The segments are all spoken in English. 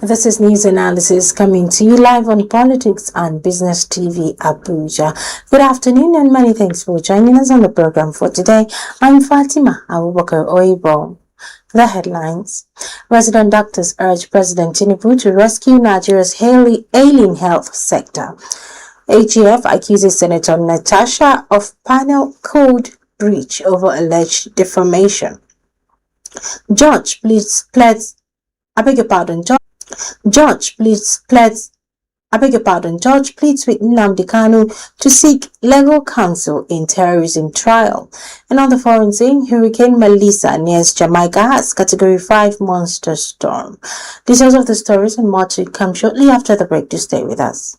This is news analysis coming to you live on Politics and Business TV Abuja. Good afternoon and many thanks for joining us on the program for today. I'm Fatima Abubakar Oibo. The headlines. Resident doctors urge President Tinubu to rescue Nigeria's ailing health sector. AGF accuses Senator Natasha of panel code breach over alleged defamation. Judge pleads with Nnamdi Kanu to seek legal counsel in terrorism trial. And on the foreign scene, Hurricane Melissa nears Jamaica as Category 5 monster storm. Details of the stories and more to come shortly after the break. To stay with us.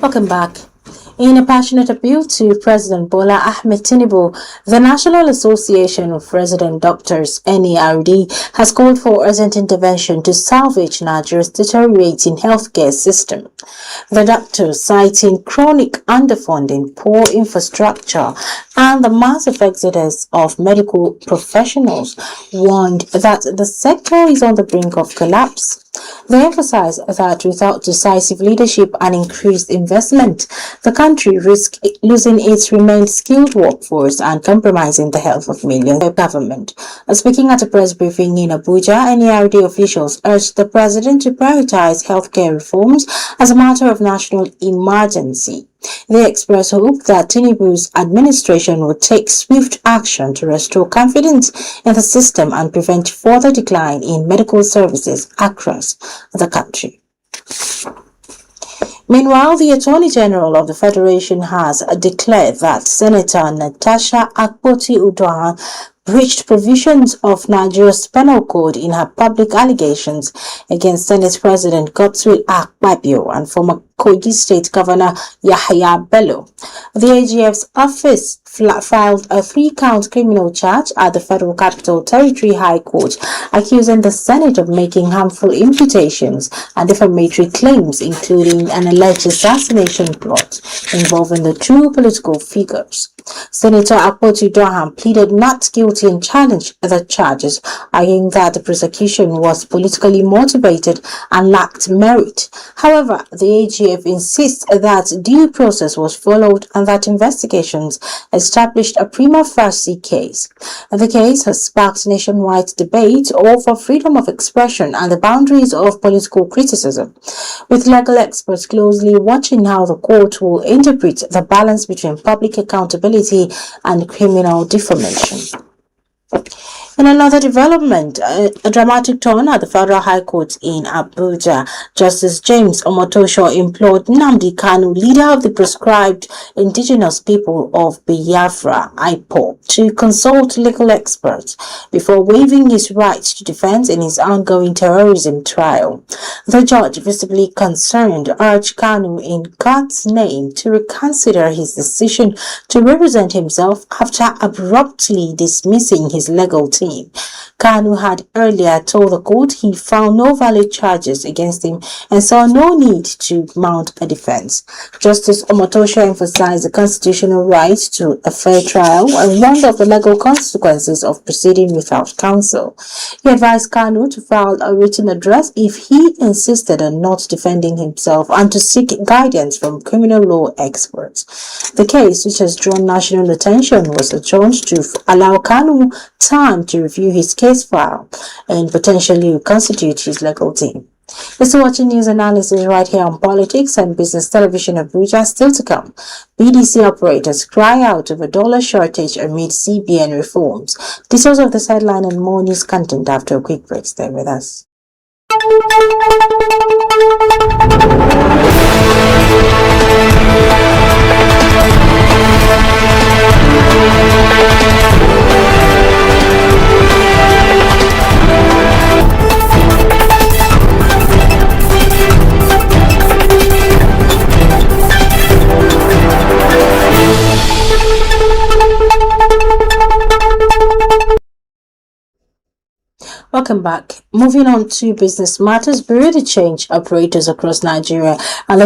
Welcome back. In a passionate appeal to President Bola Ahmed Tinubu, the National Association of Resident Doctors (NARD) has called for urgent intervention to salvage Nigeria's deteriorating healthcare system. The doctors, citing chronic underfunding, poor infrastructure, and the massive exodus of medical professionals, warned that the sector is on the brink of collapse. They emphasize that without decisive leadership and increased investment, the country risks losing its remained skilled workforce and compromising the health of millions of government. Speaking at a press briefing in Abuja, NARD officials urged the president to prioritize healthcare reforms as a matter of national emergency. They express hope that Tinubu's administration will take swift action to restore confidence in the system and prevent further decline in medical services across the country. Meanwhile, the Attorney General of the Federation has declared that Senator Natasha Akpoti-Uduaghan breached provisions of Nigeria's penal code in her public allegations against Senate President Godswill Akpabio and former Kogi State Governor Yahaya Bello. The AGF's office filed a 3-count criminal charge at the Federal Capital Territory High Court, accusing the Senate of making harmful imputations and defamatory claims, including an alleged assassination plot involving the two political figures. Senator Akpoti-Uduaghan pleaded not guilty and challenged the charges, arguing that the prosecution was politically motivated and lacked merit. However, the AGF insists that due process was followed and that investigations established a prima facie case. The case has sparked nationwide debate over freedom of expression and the boundaries of political criticism, with legal experts closely watching how the court will interpret the balance between public accountability and criminal defamation. In another development, a dramatic turn at the Federal High Court in Abuja, Justice James Omotosho implored Nnamdi Kanu, leader of the proscribed indigenous people of Biafra, IPOB, to consult legal experts before waiving his right to defense in his ongoing terrorism trial. The judge, visibly concerned, urged Kanu in God's name to reconsider his decision to represent himself after abruptly dismissing his legal team. Kanu had earlier told the court he found no valid charges against him and saw no need to mount a defense. Justice Omotosho emphasized the constitutional right to a fair trial and warned of the legal consequences of proceeding without counsel. He advised Kanu to file a written address if he insisted on not defending himself and to seek guidance from criminal law experts. The case, which has drawn national attention, was adjourned to allow Kanu time to review his case file and potentially reconstitute his legal team. You're still watching news analysis right here on Politics and Business Television Abuja. Still to come, BDC operators cry out over dollar shortage amid CBN reforms. Details of this headline and more news content after a quick break. Stay with us. Welcome back. Moving on to business matters, Bureau de Change operators across Nigeria are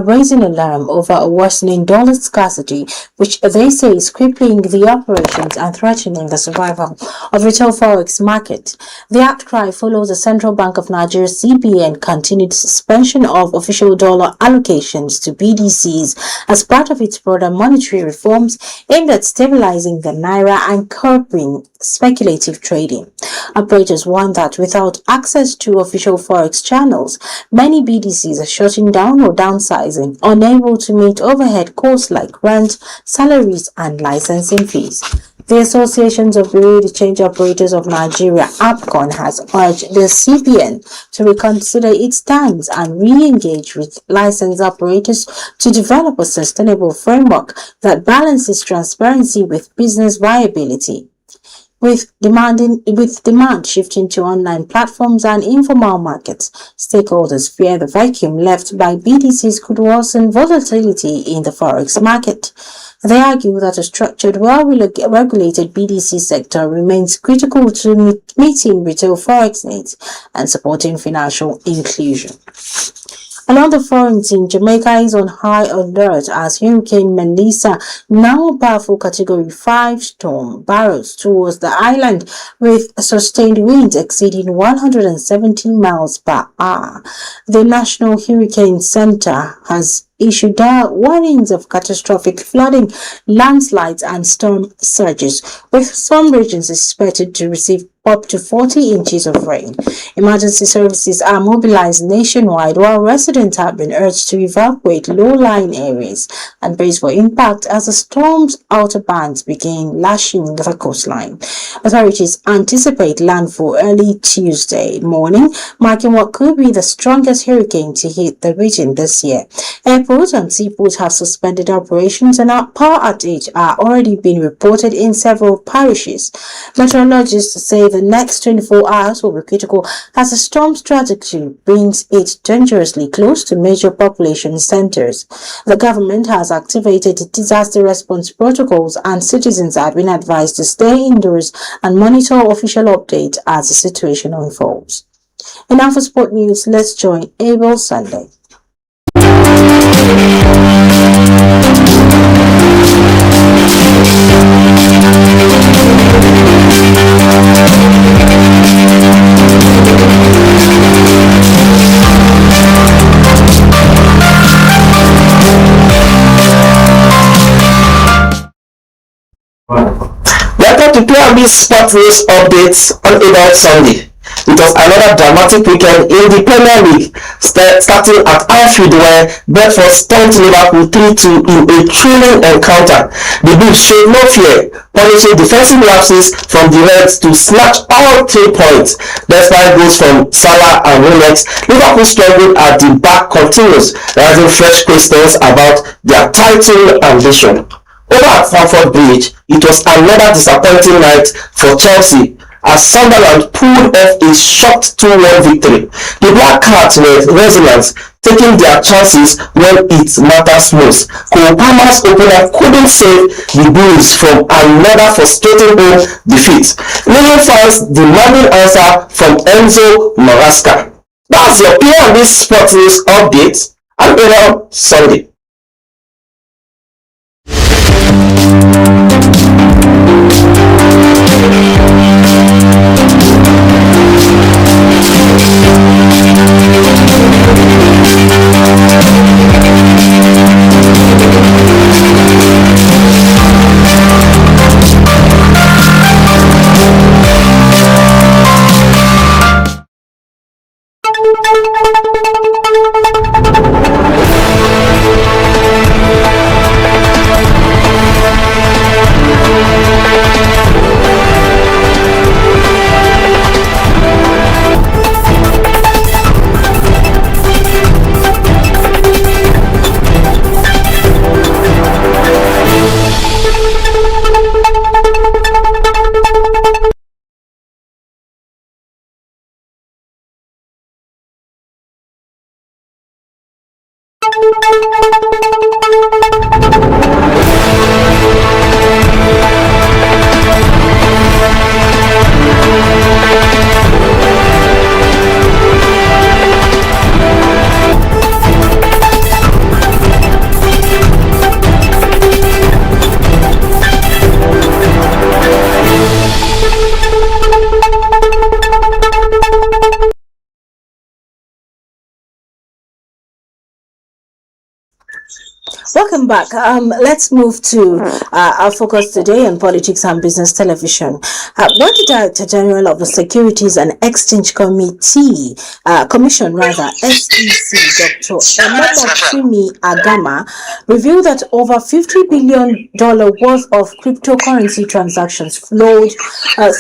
raising alarm over a worsening dollar scarcity, which they say is crippling the operations and threatening the survival of retail forex market. The outcry follows the Central Bank of Nigeria (CBN) continued suspension of official dollar allocations to BDCs as part of its broader monetary reforms aimed at stabilizing the naira and curbing speculative trading. Operators warn that without access to official forex channels, many BDCs are shutting down or downsizing, unable to meet overhead costs like rent, salaries, and licensing fees. The Associations of Bureau de Change Operators of Nigeria (APCON) has urged the CBN to reconsider its stance and re-engage with licensed operators to develop a sustainable framework that balances transparency with business viability. With demand shifting to online platforms and informal markets, stakeholders fear the vacuum left by BDCs could worsen volatility in the forex market. They argue that a structured, well-regulated BDC sector remains critical to meeting retail forex needs and supporting financial inclusion. Another front in Jamaica is on high alert as Hurricane Melissa, now a powerful Category 5 storm, barrels towards the island with sustained winds exceeding 170 miles per hour. The National Hurricane Center has issued warnings of catastrophic flooding, landslides, and storm surges, with some regions expected to receive up to 40 inches of rain. Emergency services are mobilized nationwide, while residents have been urged to evacuate low-lying areas and brace for impact as the storm's outer bands begin lashing the coastline. Authorities anticipate landfall early Tuesday morning, marking what could be the strongest hurricane to hit the region this year. Airports and seaports have suspended operations, and power outages are already being reported in several parishes. Meteorologists say the next 24 hours will be critical as the storm's trajectory brings it dangerously close to major population centers. The government has activated disaster response protocols, and citizens have been advised to stay indoors and monitor official updates as the situation unfolds. And now for sport news, let's join Abel Sunday. Welcome to PRB Sport News Updates on About Sunday. It was another dramatic weekend in the Premier League, starting at Anfield where Brentford stunned Liverpool 3-2 in a thrilling encounter. The Blues showed no fear, punishing defensive lapses from the Reds to snatch all 3 points. Despite goals from Salah and Rolex, Liverpool struggled at the back continues, raising fresh questions about their title ambition. Over at Stamford Bridge, it was another disappointing night for Chelsea as Sunderland pulled off a shocked 2-1 victory. The Black Cats were resilient, taking their chances when it matters most. Cole Palmer's opener couldn't save the Blues from another frustrating home defeat, leaving fans demanding answer from Enzo Maresca. That's your P&B Sports News Update and Around Sunday. Welcome back. Let's move to our focus today on politics and business television. When the Director General of the Securities and Exchange Commission, SEC, Dr. Emomochimi Agama, revealed that over $50 billion worth of cryptocurrency transactions flowed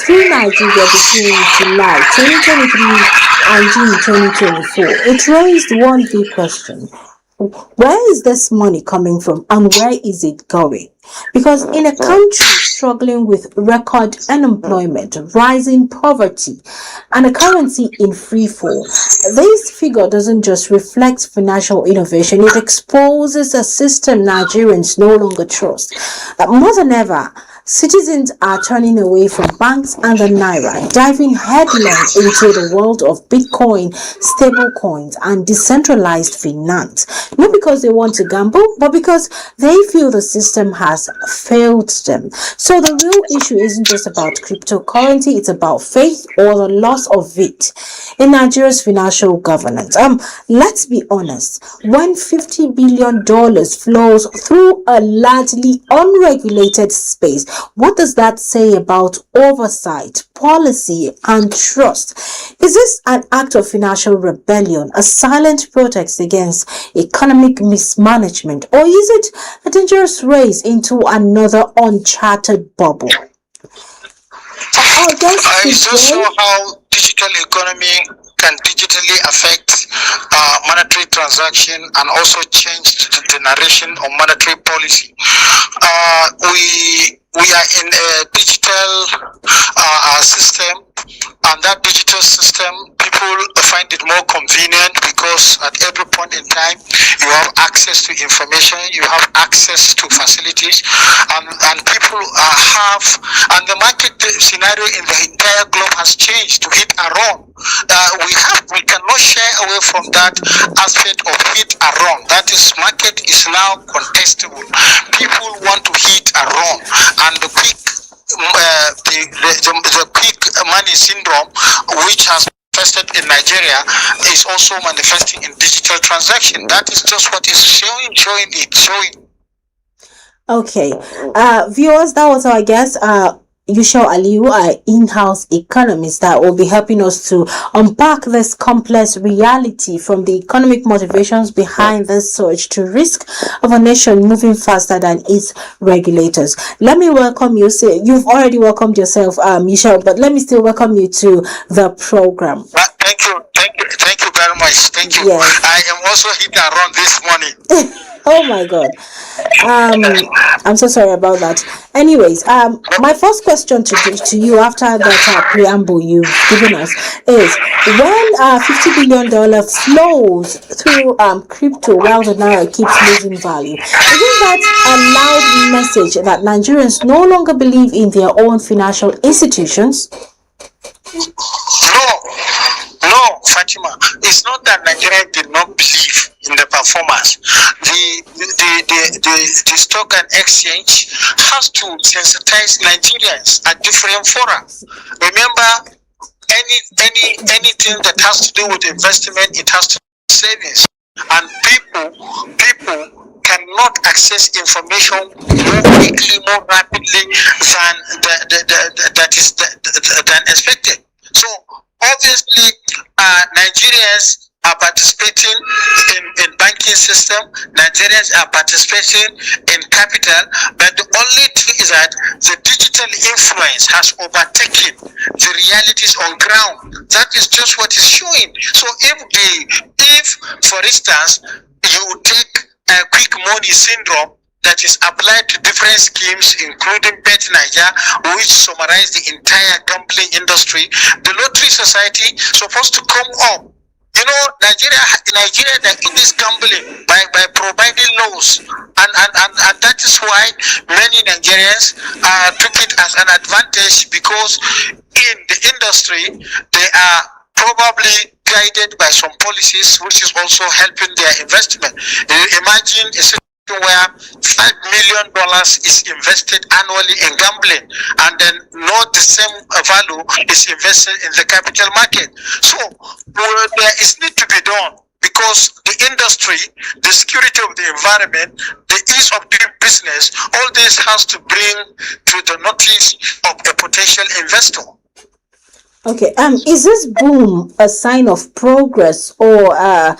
through Nigeria between July 2023 and June 2024. It raised one big question. Where is this money coming from and where is it going? Because in a country struggling with record unemployment, rising poverty, and a currency in free fall, this figure doesn't just reflect financial innovation, it exposes a system Nigerians no longer trust. More than ever, citizens are turning away from banks and the naira, diving headlong into the world of Bitcoin, stablecoins, and decentralized finance. Not because they want to gamble, but because they feel the system has failed them. So the real issue isn't just about cryptocurrency, it's about faith or the loss of it in Nigeria's financial governance. Let's be honest, when $50 billion flows through a largely unregulated space, what does that say about oversight, policy, and trust? Is this an act of financial rebellion, a silent protest against economic mismanagement, or is it a dangerous race into another uncharted bubble? I also show how digital economy can digitally affect monetary transaction and also change the narration of monetary policy. We are in a digital system, and that digital system, people find it more convenient because at every point in time you have access to information, you have access to facilities, and people and the market scenario in the entire globe has changed to hit and run. We cannot shy away from that aspect of hit and run. That is, market is now contestable. People want to hit and run, and the quick the quick money syndrome, which has manifested in Nigeria, is also manifesting in digital transaction. That is just what is showing. Okay, viewers, that was our guest, Yushau Aliyu, our in-house economist, that will be helping us to unpack this complex reality from the economic motivations behind this surge to risk of a nation moving faster than its regulators. Let me welcome you. You've already welcomed yourself, Yushau, but let me still welcome you to the program. Thank you very much. Thank you. Yes. I am also hit and run this morning. Oh my God. I'm so sorry about that. Anyways, my first question to you after that preamble you've given us is, when $50 billion flows through crypto while the naira keeps losing value, isn't that a loud message that Nigerians no longer believe in their own financial institutions? No, Fatima. It's not that Nigeria did not believe in the performance. The stock and exchange has to sensitize Nigerians at different fora. Remember, anything that has to do with investment, it has to do with savings, and people cannot access information more quickly, more rapidly than expected. So obviously, Nigerians are participating in banking system. Nigerians are participating in capital, but the only thing is that the digital influence has overtaken the realities on ground. That is just what is showing. So if for instance, you take a quick money syndrome that is applied to different schemes, including Bet Niger, which summarize the entire gambling industry, the Lottery Society is supposed to come up. You know, Nigeria that in this gambling by providing laws, and that is why many Nigerians took it as an advantage, because in the industry they are probably guided by some policies which is also helping their investment. Imagine a situation where $5 million is invested annually in gambling, and then not the same value is invested in the capital market. So there is need to be done, because the industry, the security of the environment, the ease of doing business, all this has to bring to the notice of a potential investor. Okay, is this boom a sign of progress or a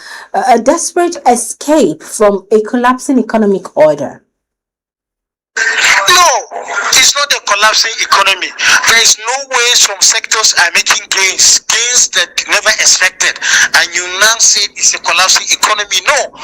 desperate escape from a collapsing economic order? No, it's not a collapsing economy. There is no way some sectors are making gains that never expected, and you now say it's a collapsing economy. No,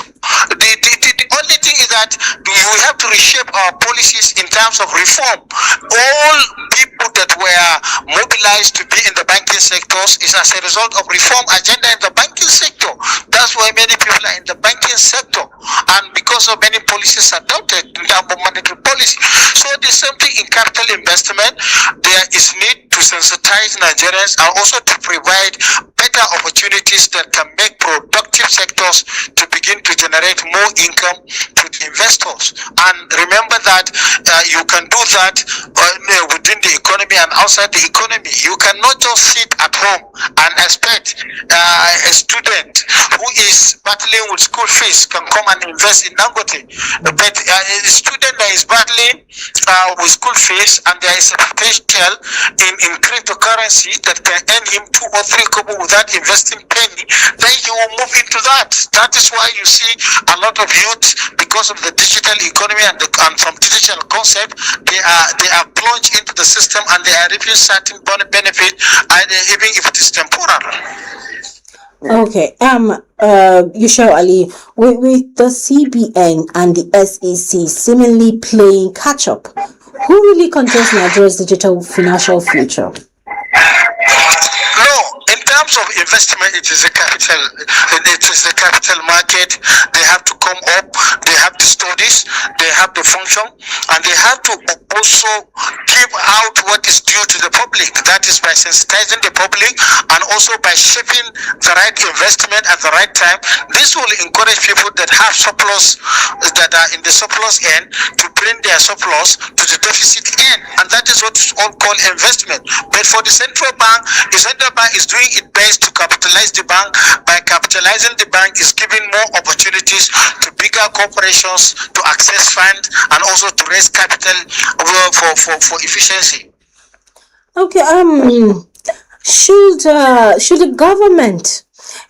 the only thing is that we have to reshape our policies in terms of reform. All people that were mobilized to be in the banking sectors is as a result of reform agenda in the banking sector. That's why many people are in the banking sector, and because of many policies adopted in terms of monetary policy. So the same thing in capital investment. There is need to sensitize Nigerians and also to provide better opportunities that can make productive sectors to begin to generate more income to the investors. And remember that you can do that within the economy and outside the economy. You cannot just sit at home and expect a student who is battling with school fees can come and invest in Dangote. But a student that is battling with school fees and there is a potential in cryptocurrency that can earn him 2 or 3 kobo without investing penny, then he will move into that. That is why you see a lot of youth, because of the digital economy and from digital concept, they are plunged into the system and they are reaping certain benefit, even if it is temporal. Okay, Yushau Ali, with the CBN and the SEC seemingly playing catch up, who really controls Nigeria's digital financial future? No, in terms of investment, it is a capital market. They have to come up, they have the studies, they have the function, and they have to also give out what is due to the public. That is by sensitizing the public and also by shaping the right investment at the right time. This will encourage people that have surplus, that are in the surplus end, to bring their surplus to the deficit end, and that is what is all called investment. But for the central bank is doing its best to capitalize the bank. By capitalizing the bank is giving more opportunities to bigger corporations to access funds and also to raise capital for efficiency. Okay, should the government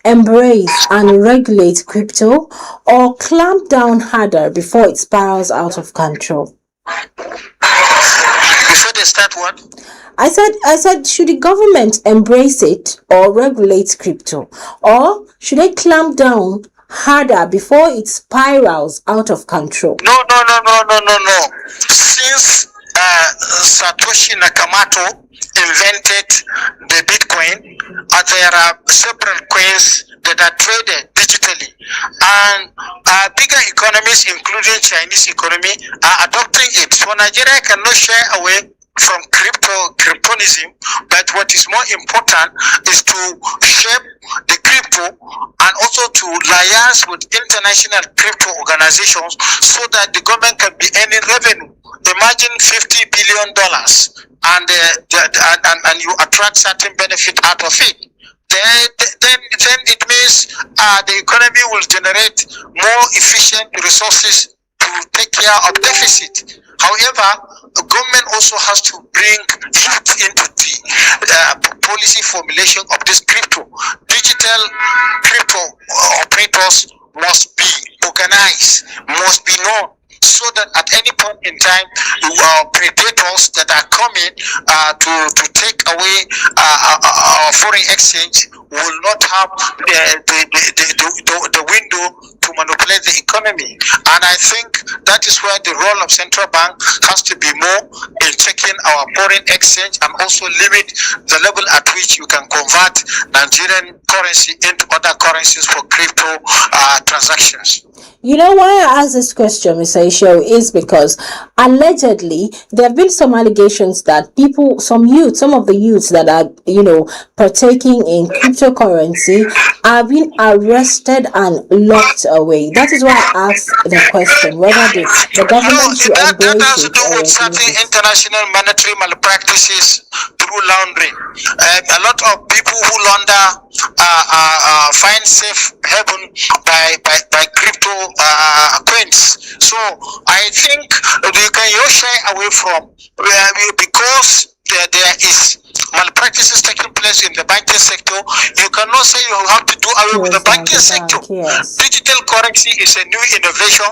embrace and regulate crypto or clamp down harder before it spirals out of control? Before they start what? I said, should the government embrace it or regulate crypto, or should they clamp down harder before it spirals out of control? No. Since Satoshi Nakamoto invented the Bitcoin, there are several coins that are traded digitally, and bigger economies, including Chinese economy, are adopting it. So Nigeria cannot shy away from cryptonism, but what is more important is to shape the crypto and also to liaise with international crypto organizations so that the government can be earning revenue. Imagine $50 billion and you attract certain benefit out of it. Then it means the economy will generate more efficient resources to take care of deficit. However, the government also has to bring youth into the policy formulation of this crypto. Digital crypto operators must be organized, must be known, so that at any point in time, predators that are coming to take away our foreign exchange will not have the window to manipulate the economy. And I think that is where the role of central bank has to be more in checking our foreign exchange and also limit the level at which you can convert Nigerian currency into other currencies for crypto transactions. You know why I ask this question, Mr. Isho, is because allegedly there have been some allegations that some of the youths that are, partaking in cryptocurrency are being arrested and locked away. That is why I asked the question whether the government should embrace it. That has to do with certain international monetary malpractices through laundering. A lot of people who launder find safe haven by crypto coins. So I think you can shy away from because there is malpractices taking place in the banking sector. You cannot say you have to do away with the banking sector. Yes. Digital currency is a new innovation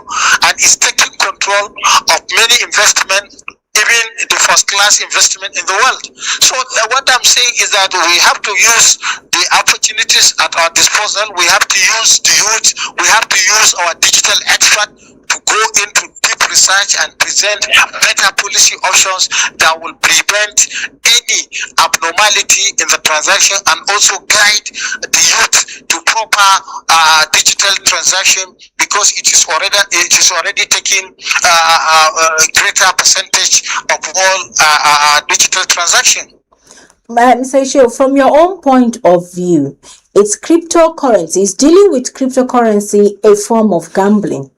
and is taking control of many investments, even the first class investment in the world. So what I'm saying is that we have to use the opportunities at our disposal. We have to use the youth. We have to use our digital expert to go into deep research and present better policy options that will prevent any abnormality in the transaction and also guide the youth to proper digital transaction, because it is already taking a greater percentage of all digital transaction. Mr. Ishio, from your own point of view, is cryptocurrency, is dealing with cryptocurrency a form of gambling?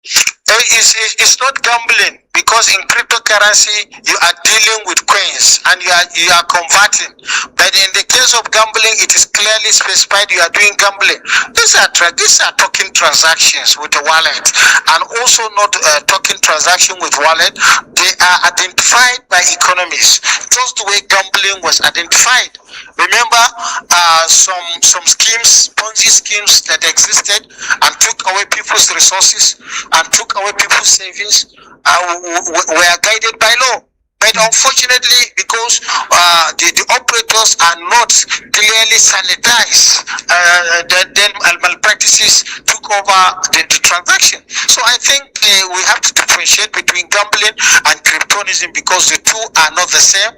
It's not gambling, because in cryptocurrency you are dealing with coins and you are converting. But in the case of gambling, it is clearly specified you are doing gambling. These are token transactions with the wallet, and also not token transaction with wallet. They are identified by economists, just the way gambling was identified. Remember some schemes, Ponzi schemes that existed and took away people's resources and took away people's savings, were guided by law. But unfortunately, because the operators are not clearly sanitized, then malpractices took over the transaction. So I think we have to differentiate between gambling and cryptonism, because the two are not the same,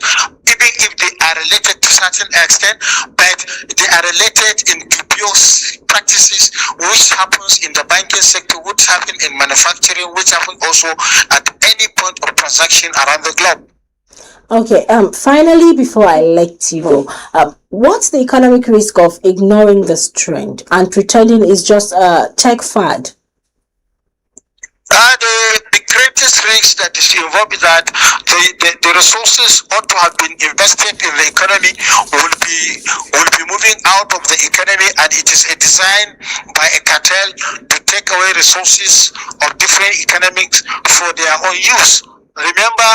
even if they are related to a certain extent, but they are related in dubious practices which happens in the banking sector, which happen in manufacturing, which happen also at any point of transaction around the globe. Okay, finally, before I let you go, what's the economic risk of ignoring this trend and pretending it's just a tech fad? The greatest risk that is involved is that the resources ought to have been invested in the economy will be moving out of the economy, and it is a design by a cartel to take away resources of different economics for their own use. Remember,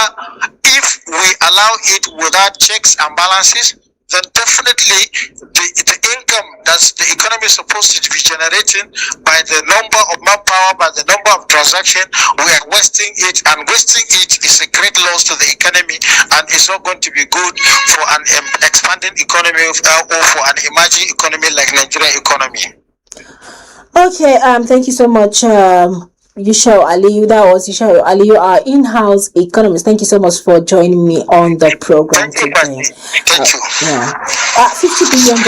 if we allow it without checks and balances, then definitely the income that the economy is supposed to be generating by the number of manpower, by the number of transactions, we are wasting it, and wasting it is a great loss to the economy, and it's not going to be good for an expanding economy or for an emerging economy like Nigerian economy. Okay, thank you so much. Yusho Aliyu, that was Yusho Aliyu, our in-house economist. Thank you so much for joining me on the program today. Thank you. Yeah. $50 billion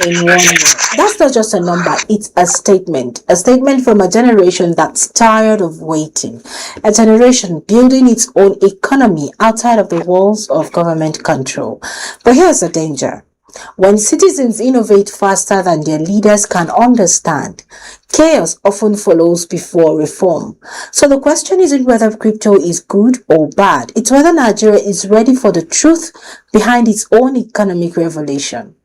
in 1 year. That's not just a number, it's a statement. A statement from a generation that's tired of waiting. A generation building its own economy outside of the walls of government control. But here's the danger. When citizens innovate faster than their leaders can understand, chaos often follows before reform. So the question isn't whether crypto is good or bad. It's whether Nigeria is ready for the truth behind its own economic revolution.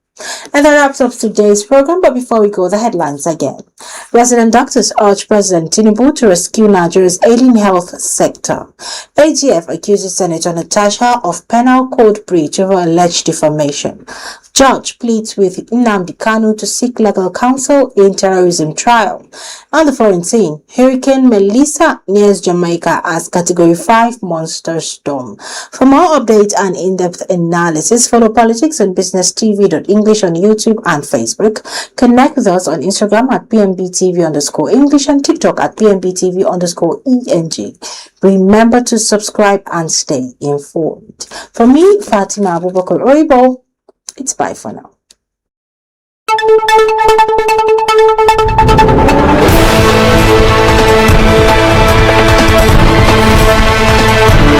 And that wraps up today's program. But before we go, the headlines again. Resident doctors urge President Tinubu to rescue Nigeria's ailing health sector. AGF accuses Senator Natasha of penal code breach over alleged defamation. Judge pleads with Nnamdi Kanu to seek legal counsel in terrorism trial. On the foreign scene, Hurricane Melissa nears Jamaica as Category 5 monster storm. For more updates and in-depth analysis, follow Politics and Business TV.English on YouTube and Facebook. Connect with us on Instagram at PMBTV_English and TikTok at PMBTV_ENG. Remember to subscribe and stay informed. For me, Fatima Abubakar Oibo, it's bye for now.